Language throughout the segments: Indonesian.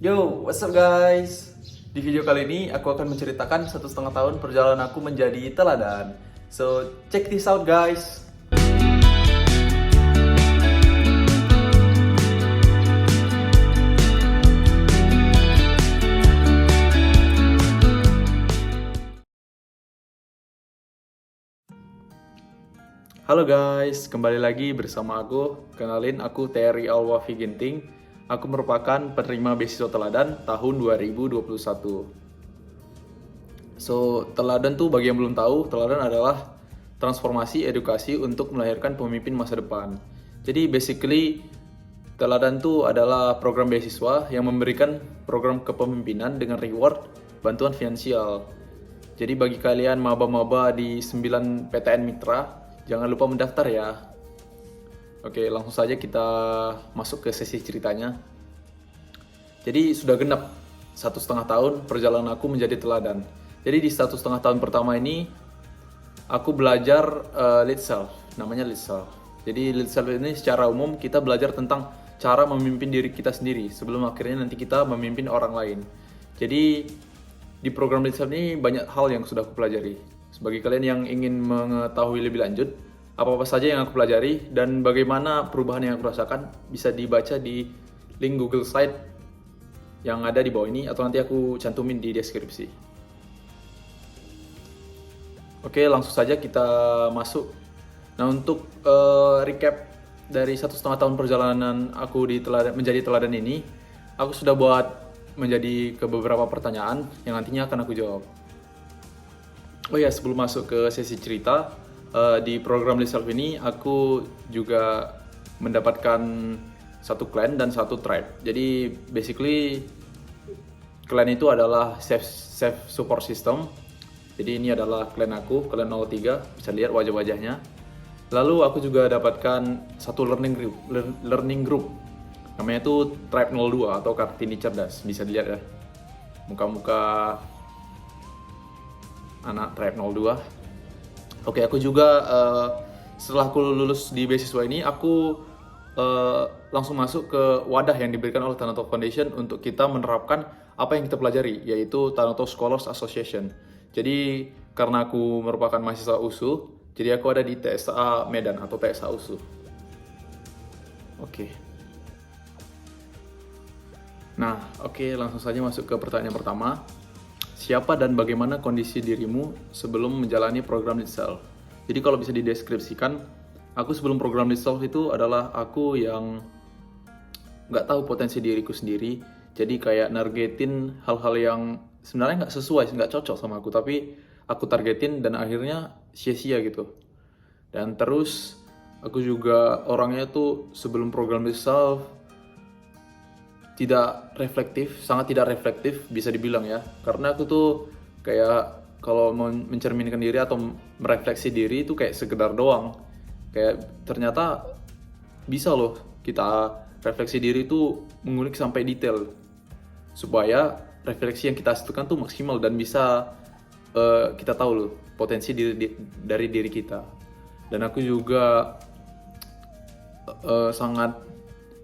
Yo, what's up guys? Di video kali ini aku akan menceritakan 1,5 tahun perjalanan aku menjadi teladan. So, check this out guys. Halo guys, kembali lagi bersama aku. Kenalin, aku Terry Alwafi Ginting. Aku merupakan penerima beasiswa teladan tahun 2021. So, teladan tuh bagi yang belum tahu, teladan adalah transformasi edukasi untuk melahirkan pemimpin masa depan. Jadi basically, teladan tuh adalah program beasiswa yang memberikan program kepemimpinan dengan reward bantuan finansial. Jadi bagi kalian maba-maba di 9 PTN Mitra, jangan lupa mendaftar ya. Oke, langsung saja kita masuk ke sesi ceritanya. Jadi sudah genap 1,5 tahun perjalanan aku menjadi teladan. Jadi di 1,5 tahun pertama ini aku belajar lead self, namanya lead self. Jadi lead self ini secara umum kita belajar tentang cara memimpin diri kita sendiri sebelum akhirnya nanti kita memimpin orang lain. Jadi di program lead self ini banyak hal yang sudah aku pelajari. Sebagai kalian yang ingin mengetahui lebih lanjut apa-apa saja yang aku pelajari dan bagaimana perubahan yang aku rasakan, bisa dibaca di link Google Slide yang ada di bawah ini atau nanti aku cantumin di deskripsi. Oke, langsung saja kita masuk. Nah, untuk recap dari 1,5 tahun perjalanan aku di menjadi teladan ini, aku sudah buat menjadi ke beberapa pertanyaan yang nantinya akan aku jawab. Oh ya, sebelum masuk ke sesi cerita, di program Lead Self ini aku juga mendapatkan satu clan dan satu tribe. Jadi basically clan itu adalah safe support system. Jadi ini adalah clan aku, clan 03, bisa lihat wajah-wajahnya. Lalu aku juga dapatkan satu learning group. Namanya itu Tribe 02 atau Kartini Cerdas, bisa dilihat ya. Muka-muka anak Tribe 02. Oke, aku juga setelah aku lulus di beasiswa ini, aku langsung masuk ke wadah yang diberikan oleh Tanoto Foundation untuk kita menerapkan apa yang kita pelajari, yaitu Tanoto Scholars Association. Jadi karena aku merupakan mahasiswa USU, jadi aku ada di TSA Medan atau TSA USU. Oke. Nah, oke, langsung saja masuk ke pertanyaan pertama. Siapa dan bagaimana kondisi dirimu sebelum menjalani program Lead Self? Jadi kalau bisa dideskripsikan, aku sebelum program Lead Self itu adalah aku yang nggak tahu potensi diriku sendiri. Jadi kayak nargetin hal-hal yang sebenarnya nggak sesuai, nggak cocok sama aku. Tapi aku targetin dan akhirnya sia-sia gitu. Dan terus aku juga orangnya tuh sebelum program Lead Self tidak reflektif, sangat tidak reflektif bisa dibilang ya. Karena aku tuh kayak kalau mau mencerminkan diri atau merefleksi diri itu kayak sekedar doang. Kayak ternyata bisa loh kita refleksi diri itu mengulik sampai detail. Supaya refleksi yang kita hasilkan tuh maksimal dan bisa kita tahu loh potensi dari diri kita. Dan aku juga sangat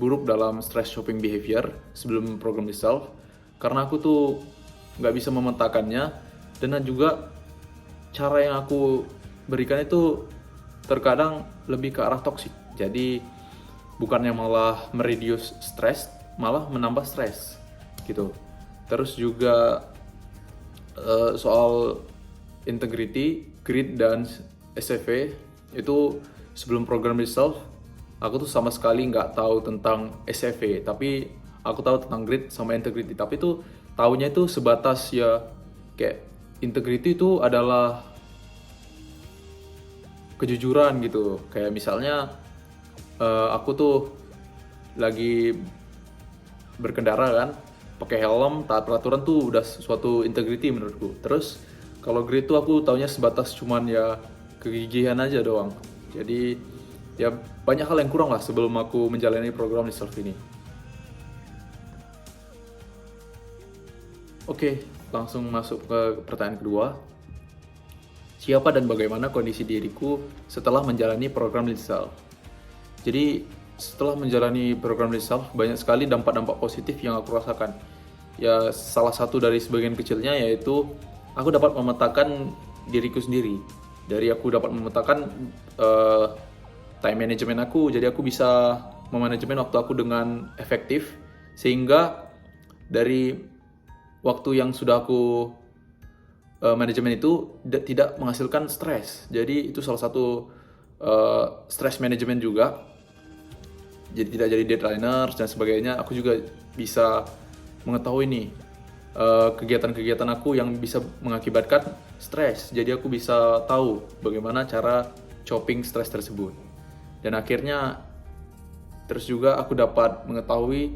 buruk dalam stress shopping behavior sebelum program Lead Self karena aku tuh nggak bisa memetakannya dan juga cara yang aku berikan itu terkadang lebih ke arah toxic. Jadi bukannya malah mereduce stress, malah menambah stres gitu. Terus juga soal integrity, grit dan SFV itu sebelum program Lead Self aku tuh sama sekali nggak tahu tentang SFV, tapi aku tahu tentang grit sama integrity. Tapi tuh taunya itu sebatas ya kayak integrity itu adalah kejujuran gitu. Kayak misalnya aku tuh lagi berkendara kan, pakai helm, taat peraturan tuh udah suatu integrity menurutku. Terus kalau grit tuh aku taunya sebatas cuman ya kegigihan aja doang. Jadi ya banyak hal yang kurang lah sebelum aku menjalani program Lead Self ini. Oke, langsung masuk ke pertanyaan kedua. Siapa dan bagaimana kondisi diriku setelah menjalani program Lead Self? Jadi setelah menjalani program Lead Self, banyak sekali dampak-dampak positif yang aku rasakan. ya salah satu dari sebagian kecilnya yaitu aku dapat memetakan diriku sendiri. Dari aku dapat memetakan time management aku, jadi aku bisa memanajemen waktu aku dengan efektif, sehingga dari waktu yang sudah aku manajemen itu tidak menghasilkan stres. Jadi itu salah satu stress management juga. Jadi tidak jadi deadliners dan sebagainya. Aku juga bisa mengetahui nih kegiatan-kegiatan aku yang bisa mengakibatkan stres. Jadi aku bisa tahu bagaimana cara coping stres tersebut. Dan akhirnya terus juga aku dapat mengetahui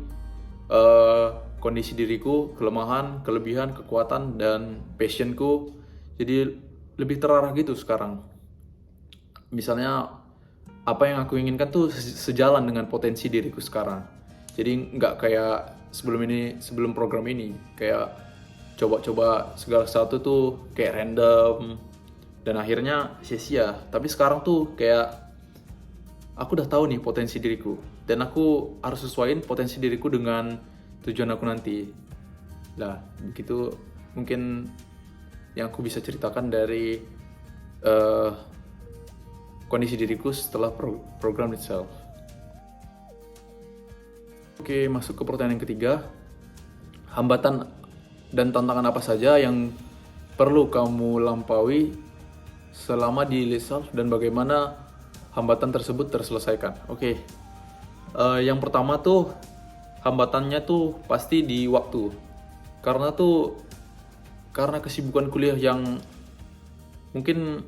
kondisi diriku, kelemahan, kelebihan, kekuatan, dan passionku. Jadi lebih terarah gitu sekarang. Misalnya apa yang aku inginkan tuh sejalan dengan potensi diriku sekarang. Jadi nggak kayak sebelum program ini, kayak coba-coba segala sesuatu tuh kayak random dan akhirnya sia-sia. Tapi sekarang tuh kayak aku udah tahu nih potensi diriku dan aku harus sesuaiin potensi diriku dengan tujuan aku nanti. Nah, begitu mungkin yang aku bisa ceritakan dari kondisi diriku setelah program itself. Oke, masuk ke pertanyaan yang ketiga. Hambatan dan tantangan apa saja yang perlu kamu lampaui selama di Lead Self dan bagaimana hambatan tersebut terselesaikan? Oke. Yang pertama tuh hambatannya tuh pasti di waktu. Karena kesibukan kuliah yang mungkin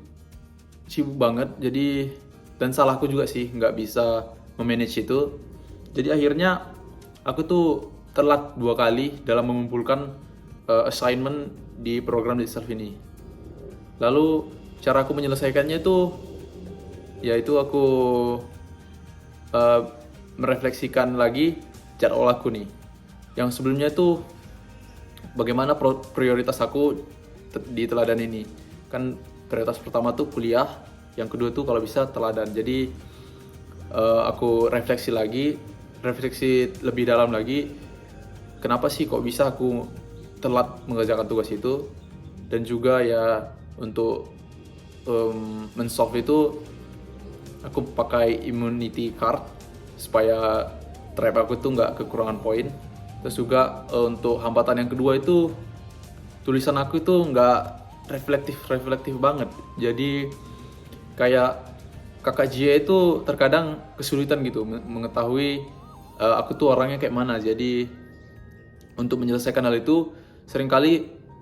sibuk banget, jadi dan salahku juga sih nggak bisa memanage itu. Jadi akhirnya aku tuh telat 2 kali dalam mengumpulkan assignment di program Lead Self ini. Lalu cara aku menyelesaikannya itu yaitu aku merefleksikan lagi jadwal aku nih. Yang sebelumnya tuh bagaimana prioritas aku di teladan ini. Kan prioritas pertama tuh kuliah, yang kedua tuh kalau bisa teladan. Jadi aku refleksi lebih dalam lagi. Kenapa sih kok bisa aku telat mengerjakan tugas itu? Dan juga ya untuk men-solve itu aku pakai immunity card supaya tribe aku tuh nggak kekurangan poin. Terus juga untuk hambatan yang kedua itu tulisan aku itu nggak reflektif banget. Jadi kayak kakak Jia itu terkadang kesulitan gitu mengetahui aku tuh orangnya kayak mana. Jadi untuk menyelesaikan hal itu seringkali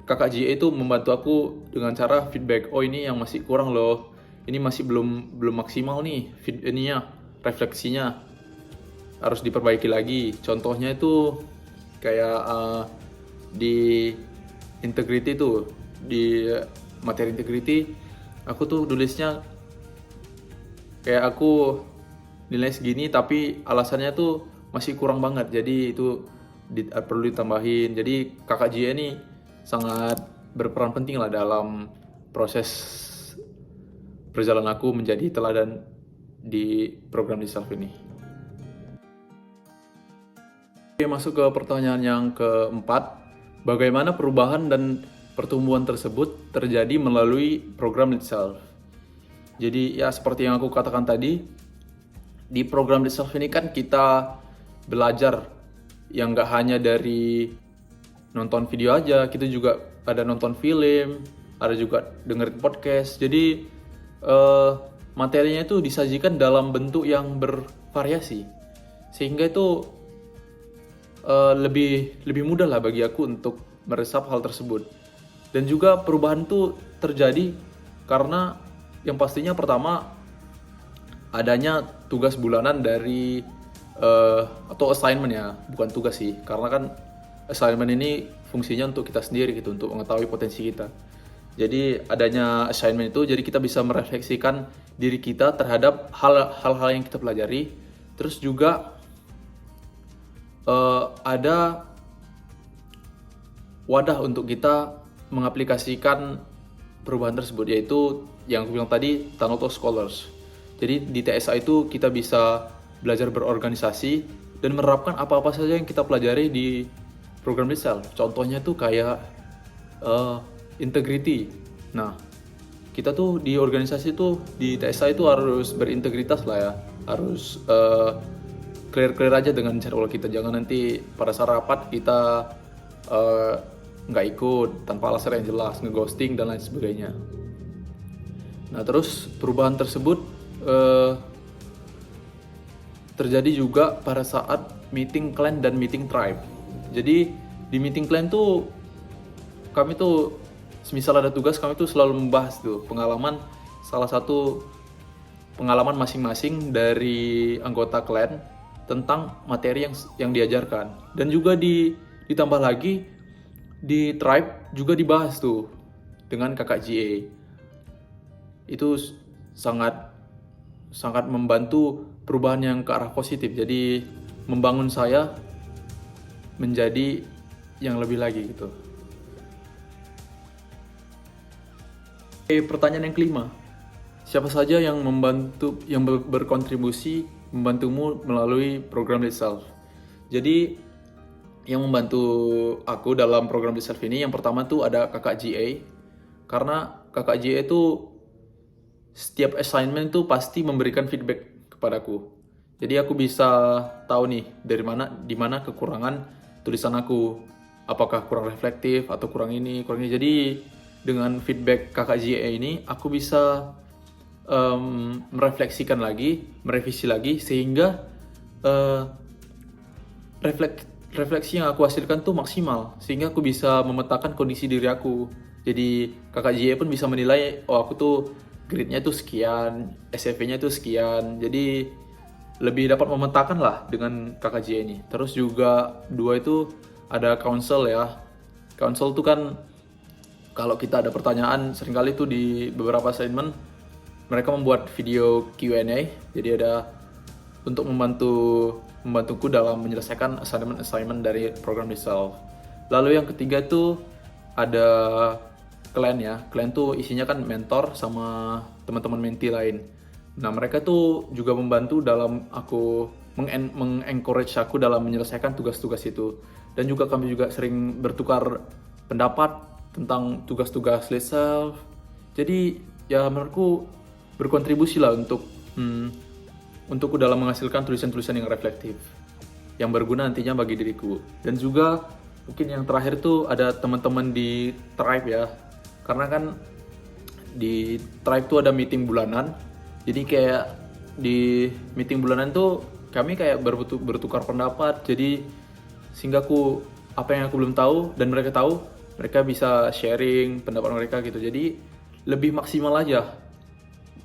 kakak Jia itu membantu aku dengan cara feedback. Oh, ini yang masih kurang loh. Ini masih belum maksimal nih refleksinya. Harus diperbaiki lagi. Contohnya itu kayak di integrity tuh, di materi integrity aku tuh tulisnya kayak aku nilai segini tapi alasannya tuh masih kurang banget, jadi itu perlu ditambahin. Jadi kakak Jia ini sangat berperan penting lah dalam proses perjalanan aku menjadi teladan di program Lead Self ini. Oke, masuk ke pertanyaan yang keempat. Bagaimana perubahan dan pertumbuhan tersebut terjadi melalui program Lead Self? Jadi ya seperti yang aku katakan tadi, di program Lead Self ini kan kita belajar yang nggak hanya dari nonton video aja, kita juga ada nonton film, ada juga dengerin podcast. Jadi materinya itu disajikan dalam bentuk yang bervariasi, sehingga itu lebih mudah lah bagi aku untuk meresap hal tersebut. Dan juga perubahan itu terjadi karena yang pastinya pertama adanya tugas bulanan dari atau assignment ya, bukan tugas sih, karena kan assignment ini fungsinya untuk kita sendiri gitu, untuk mengetahui potensi kita. Jadi adanya assignment itu jadi kita bisa merefleksikan diri kita terhadap hal-hal yang kita pelajari. Terus juga ada wadah untuk kita mengaplikasikan perubahan tersebut, yaitu yang aku bilang tadi, Tunnel to Scholars. Jadi di TSA itu kita bisa belajar berorganisasi dan menerapkan apa-apa saja yang kita pelajari di program itself. Contohnya tuh kayak integrity. Nah, kita tuh di organisasi tuh di TSA itu harus berintegritas lah ya, harus clear aja dengan jadwal kita. Jangan nanti pada saat rapat kita nggak ikut tanpa alasan yang jelas, ngeghosting dan lain sebagainya. Nah, terus perubahan tersebut terjadi juga pada saat meeting clan dan meeting tribe. Jadi di meeting clan tuh kami tuh semisal ada tugas, kami tuh selalu membahas tuh salah satu pengalaman masing-masing dari anggota clan tentang materi yang diajarkan. Dan juga ditambah lagi di tribe juga dibahas tuh dengan kakak GA. Itu sangat membantu perubahan yang ke arah positif. Jadi membangun saya menjadi yang lebih lagi gitu. Pertanyaan yang kelima, siapa saja yang berkontribusi membantumu melalui program itself? Jadi yang membantu aku dalam program itself ini, yang pertama tuh ada kakak GA, karena kakak GA itu setiap assignment tuh pasti memberikan feedback kepadaku. Jadi aku bisa tahu nih di mana kekurangan tulisan aku, apakah kurang reflektif atau kurang ini. Jadi dengan feedback kakak GA ini, aku bisa merefleksikan lagi, merevisi lagi, sehingga refleksi yang aku hasilkan tuh maksimal, sehingga aku bisa memetakan kondisi diri aku. Jadi kakak GA pun bisa menilai, oh aku tuh grade-nya tuh sekian, SFP-nya tuh sekian. Jadi lebih dapat memetakan lah dengan kakak GA ini. Terus juga dua itu ada counsel ya. Counsel tuh kan kalau kita ada pertanyaan, seringkali tuh di beberapa assignment mereka membuat video Q&A. Jadi ada untuk membantuku dalam menyelesaikan assignment dari program itself. Lalu yang ketiga tuh ada clan ya. Clan tuh isinya kan mentor sama teman-teman menti lain. Nah, mereka tuh juga membantu dalam aku mengencourage aku dalam menyelesaikan tugas-tugas itu. Dan juga kami juga sering bertukar pendapat tentang tugas-tugas itself. Jadi ya menurutku berkontribusi lah untukku dalam menghasilkan tulisan-tulisan yang reflektif, yang berguna nantinya bagi diriku. Dan juga mungkin yang terakhir tuh ada teman-teman di tribe ya, karena kan di tribe tuh ada meeting bulanan. Jadi kayak di meeting bulanan tuh kami kayak bertukar pendapat. Jadi sehingga apa yang aku belum tahu dan mereka tahu, mereka bisa sharing pendapat mereka gitu. Jadi lebih maksimal aja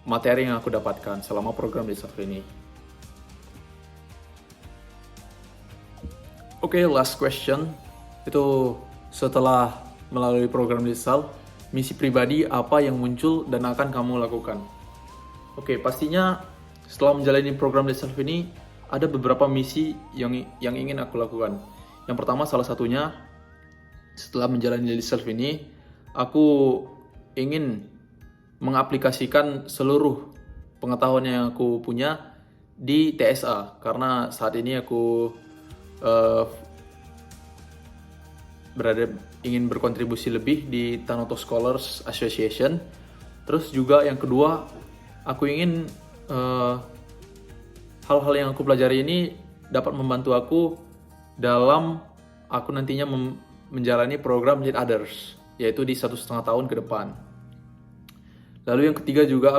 materi yang aku dapatkan selama program itself ini. Oke, last question. Itu setelah melalui program itself, misi pribadi apa yang muncul dan akan kamu lakukan? Oke, pastinya setelah menjalani program itself ini ada beberapa misi yang ingin aku lakukan. Yang pertama, salah satunya setelah menjalani itself ini, aku ingin mengaplikasikan seluruh pengetahuan yang aku punya di TSA, karena saat ini aku ingin berkontribusi lebih di Tanoto Scholars Association. Terus juga yang kedua, aku ingin hal-hal yang aku pelajari ini dapat membantu aku dalam aku nantinya menjalani program Lead Others, yaitu di 1,5 tahun ke depan. Lalu yang ketiga juga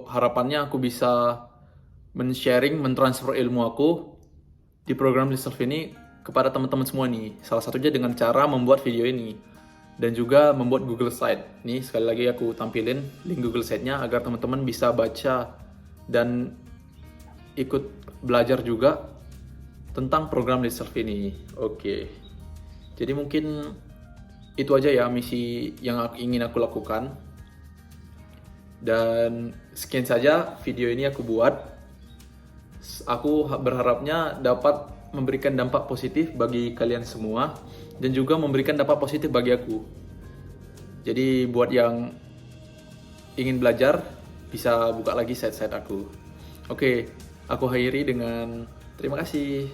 harapannya aku bisa mentransfer ilmu aku di program Lead Self ini kepada teman-teman semua nih. Salah satunya dengan cara membuat video ini dan juga membuat Google Site. Nih sekali lagi aku tampilin link Google Site-nya agar teman-teman bisa baca dan ikut belajar juga tentang program Lead Self ini. Oke. Jadi mungkin itu aja ya misi yang ingin aku lakukan. Dan sekian saja video ini aku buat. Aku berharapnya dapat memberikan dampak positif bagi kalian semua dan juga memberikan dampak positif bagi aku. Jadi buat yang ingin belajar bisa buka lagi site-site aku. Oke, aku akhiri dengan terima kasih.